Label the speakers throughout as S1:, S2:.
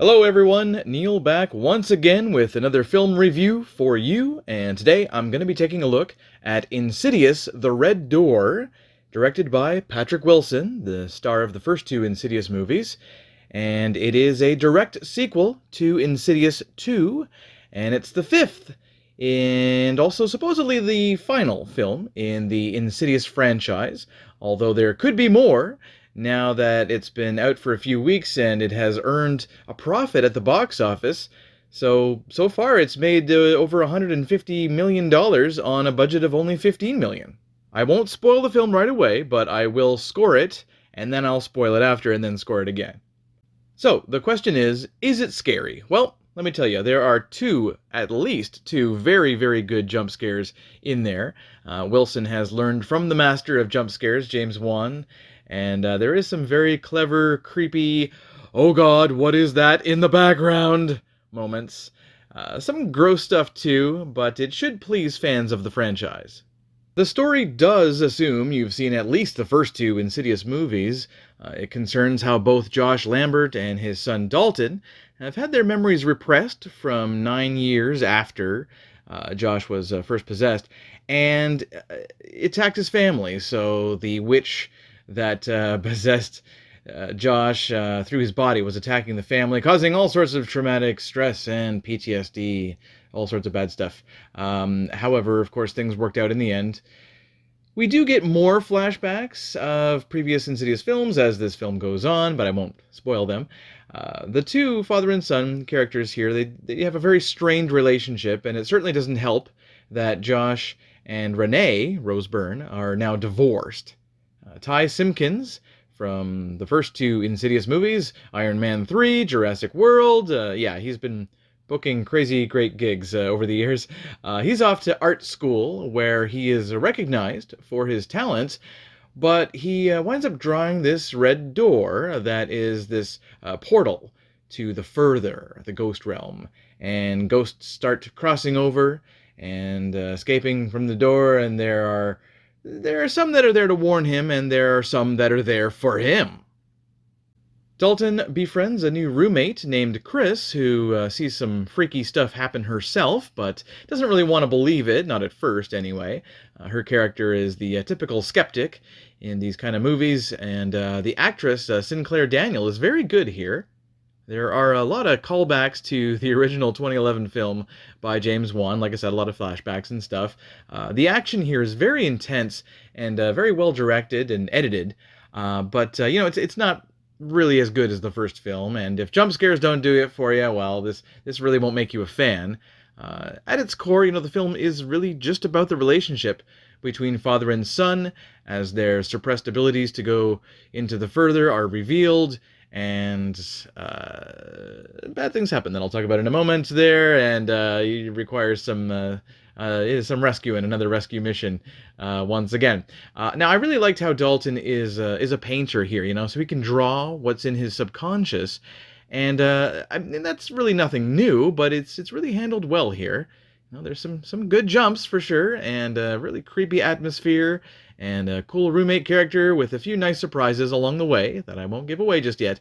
S1: Hello everyone, Neil back once again with another film review for you, and today I'm going to be taking a look at Insidious: The Red Door, directed by Patrick Wilson, the star of the first two Insidious movies, and it is a direct sequel to Insidious 2, and it's the fifth, and also supposedly the final film in the Insidious franchise, although there could be more, now that it's been out for a few weeks and it has earned a profit at the box office. So far it's made over $150 million on a budget of only $15 million. I won't spoil the film right away, but I will score it, and then I'll spoil it after and then score it again. So, the question is it scary? Well, let me tell you, there are at least two very, very good jump scares in there. Wilson has learned from the master of jump scares, James Wan, and there is some very clever, creepy, oh god, what is that in the background moments. Some gross stuff too, but it should please fans of the franchise. The story does assume you've seen at least the first two Insidious movies. It concerns how both Josh Lambert and his son Dalton have had their memories repressed from 9 years after Josh was first possessed, and it attacked his family. So the witch that possessed Josh through his body was attacking the family, causing all sorts of traumatic stress and PTSD, all sorts of bad stuff. However, of course, things worked out in the end. We do get more flashbacks of previous Insidious films as this film goes on, but I won't spoil them. The two father and son characters here, they have a very strained relationship, and it certainly doesn't help that Josh and Renee, Rose Byrne, are now divorced. Ty Simpkins, from the first two Insidious movies, Iron Man 3, Jurassic World, he's been booking crazy great gigs over the years. He's off to art school, where he is recognized for his talents, but he winds up drawing this red door that is this portal to the further, the ghost realm. And ghosts start crossing over and escaping from the door, and there are some that are there to warn him, and there are some that are there for him. Dalton befriends a new roommate named Chris, who sees some freaky stuff happen herself, but doesn't really want to believe it, not at first anyway. Her character is the typical skeptic in these kind of movies, and the actress, Sinclair Daniel, is very good here. There are a lot of callbacks to the original 2011 film by James Wan. Like I said, a lot of flashbacks and stuff. The action here is very intense and very well directed and edited, but it's not really as good as the first film, and if jump scares don't do it for you, well, this really won't make you a fan. At its core, the film is really just about the relationship between father and son, as their suppressed abilities to go into the further are revealed, and bad things happen that I'll talk about in a moment there, and it requires some rescue and another rescue mission once again. Now, I really liked how Dalton is a painter here, so he can draw what's in his subconscious, and I mean, that's really nothing new, but it's really handled well here. There's some good jumps for sure, and a really creepy atmosphere, and a cool roommate character with a few nice surprises along the way that I won't give away just yet.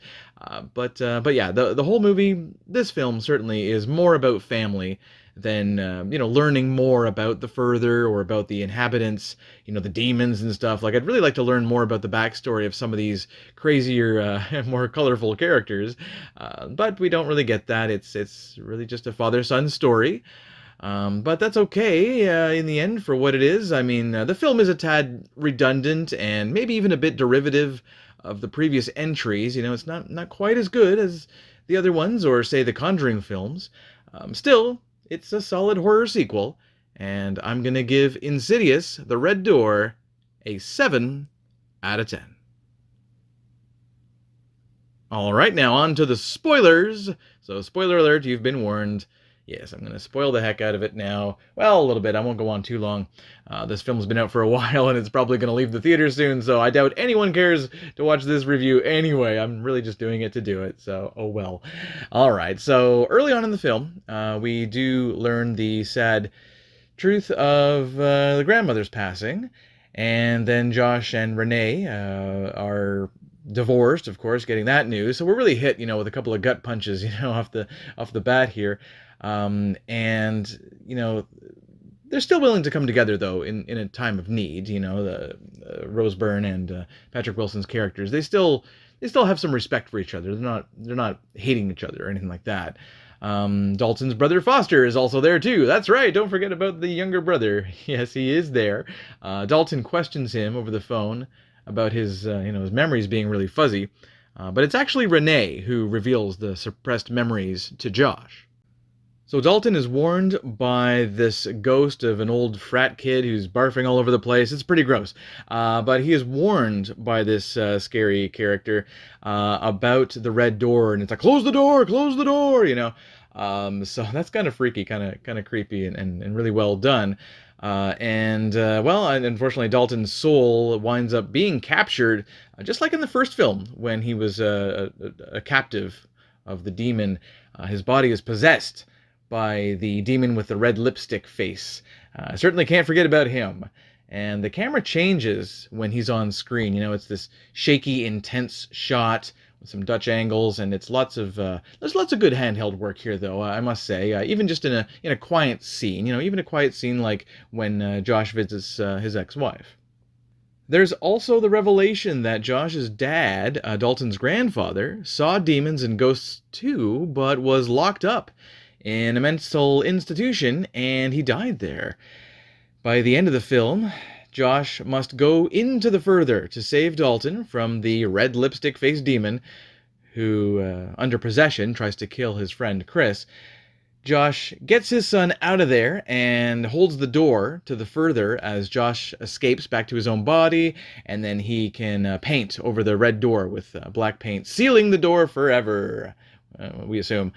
S1: But yeah, the whole movie, this film certainly is more about family than learning more about the further or about the inhabitants, the demons and stuff. Like, I'd really like to learn more about the backstory of some of these crazier, more colorful characters, but we don't really get that. It's really just a father-son story. But that's okay in the end for what it is. I mean, the film is a tad redundant and maybe even a bit derivative of the previous entries. It's not quite as good as the other ones, or say the Conjuring films. Still, it's a solid horror sequel, and I'm going to give Insidious: The Red Door a 7 out of 10. Alright, now on to the spoilers. So, spoiler alert, you've been warned. Yes, I'm going to spoil the heck out of it now. Well, a little bit. I won't go on too long. This film's been out for a while, and it's probably going to leave the theater soon, so I doubt anyone cares to watch this review anyway. I'm really just doing it to do it, so oh well. Alright, so early on in the film, we do learn the sad truth of the grandmother's passing, and then Josh and Renee are divorced, of course, getting that news. So we're really hit, with a couple of gut punches, off the bat here. And they're still willing to come together, though, in a time of need. The Rose Byrne and Patrick Wilson's characters, they still have some respect for each other. They're not hating each other or anything like that. Dalton's brother Foster is also there too. That's right. Don't forget about the younger brother. Yes, he is there. Dalton questions him over the phone about his memories being really fuzzy. But it's actually Renee who reveals the suppressed memories to Josh. So Dalton is warned by this ghost of an old frat kid who's barfing all over the place. It's pretty gross. But he is warned by this scary character about the red door, and it's like, close the door. So that's kind of freaky, kind of creepy, and really well done. Unfortunately, Dalton's soul winds up being captured, just like in the first film when he was a captive of the demon. His body is possessed by the demon with the red lipstick face. I certainly can't forget about him. And the camera changes when he's on screen. It's this shaky, intense shot with some Dutch angles, and there's lots of good handheld work here, though. I must say, even just in a quiet scene. Even a quiet scene like when Josh visits his ex-wife. There's also the revelation that Josh's dad, Dalton's grandfather, saw demons and ghosts too, but was locked up in a mental institution, and he died there. By the end of the film, Josh must go into the further to save Dalton from the red lipstick-faced demon who, under possession, tries to kill his friend Chris. Josh gets his son out of there and holds the door to the further as Josh escapes back to his own body, and then he can paint over the red door with black paint, sealing the door forever. We assume.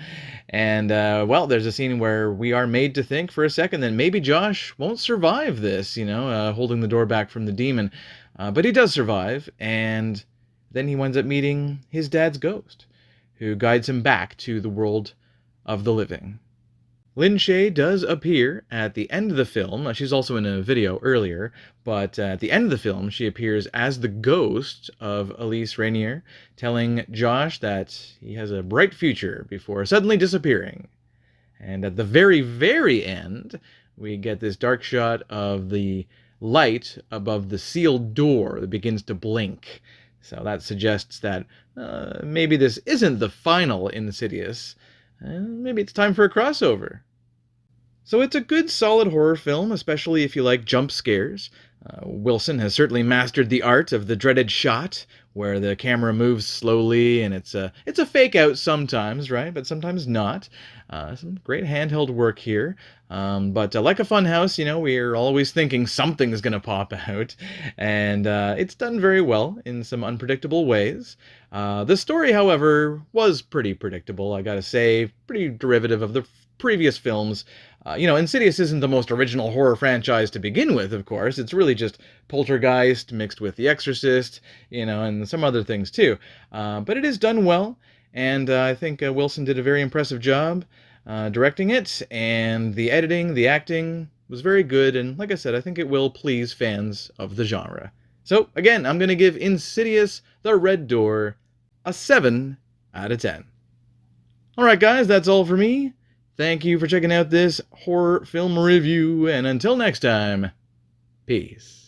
S1: And, there's a scene where we are made to think for a second that maybe Josh won't survive this, holding the door back from the demon. But he does survive, and then he winds up meeting his dad's ghost, who guides him back to the world of the living. Lin Shaye does appear at the end of the film. She's also in a video earlier, but at the end of the film, she appears as the ghost of Elise Rainier, telling Josh that he has a bright future before suddenly disappearing. And at the very, very end, we get this dark shot of the light above the sealed door that begins to blink. So that suggests that maybe this isn't the final Insidious. Maybe it's time for a crossover. So it's a good, solid horror film, especially if you like jump scares. Wilson has certainly mastered the art of the dreaded shot, where the camera moves slowly, and it's a fake out sometimes, right? But sometimes not. Some great handheld work here. But like a funhouse, we're always thinking something's going to pop out. And it's done very well in some unpredictable ways. The story, however, was pretty predictable, I gotta say. Pretty derivative of the previous films. Insidious isn't the most original horror franchise to begin with, of course. It's really just Poltergeist mixed with The Exorcist, and some other things too. But it is done well, and I think Wilson did a very impressive job directing it, and the editing, the acting was very good, and like I said, I think it will please fans of the genre. So, again, I'm going to give Insidious The Red Door a 7 out of 10. Alright guys, that's all for me. Thank you for checking out this horror film review, and until next time, peace.